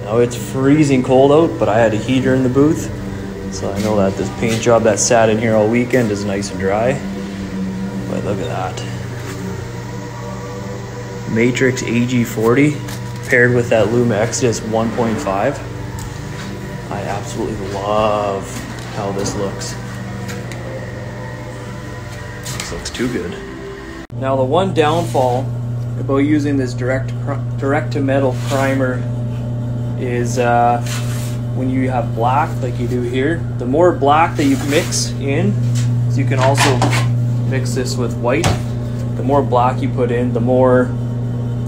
Now it's freezing cold out, but I had a heater in the booth, so I know that this paint job that sat in here all weekend is nice and dry. But look at that. Matrix AG40 paired with that Luma Exodus 1.5. I absolutely love how this looks. This looks too good. Now the one downfall about using this direct to metal primer is when you have black like you do here, the more black that you mix in, so you can also mix this with white, the more black you put in, the more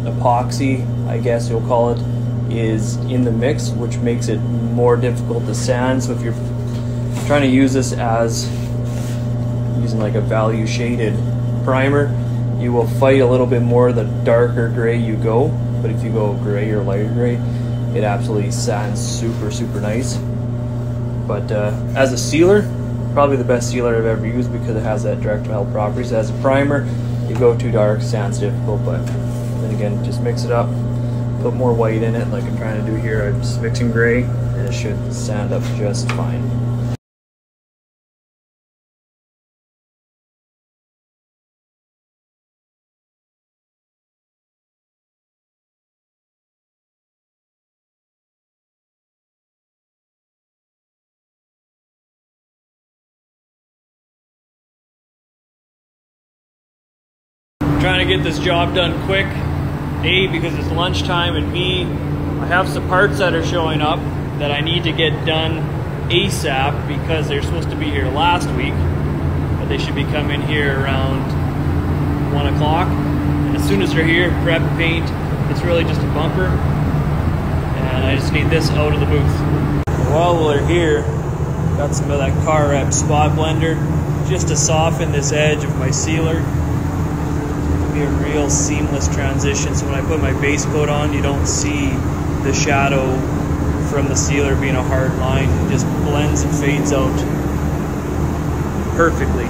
epoxy, I guess you'll call it, is in the mix, which makes it more difficult to sand. So if you're trying to use this as using like a value shaded primer, you will fight a little bit more the darker gray you go, but if you go gray or lighter gray, it absolutely sands super nice. But as a sealer, probably the best sealer I've ever used because it has that direct to metal properties. As a primer, you go too dark, sands difficult, but then again, just mix it up, put more white in it like I'm trying to do here. I'm just mixing gray and it should sand up just fine. Trying to get this job done quick. A, because it's lunchtime, and B, I have some parts that are showing up that I need to get done ASAP because they're supposed to be here last week, but they should be coming here around 1 o'clock. And as soon as they're here, prep paint. It's really just a bumper, and I just need this out of the booth. While they're here, got some of that Car Rep spot blender just to soften this edge of my sealer. Be a real seamless transition, so when I put my base coat on, you don't see the shadow from the sealer being a hard line. It just blends and fades out perfectly.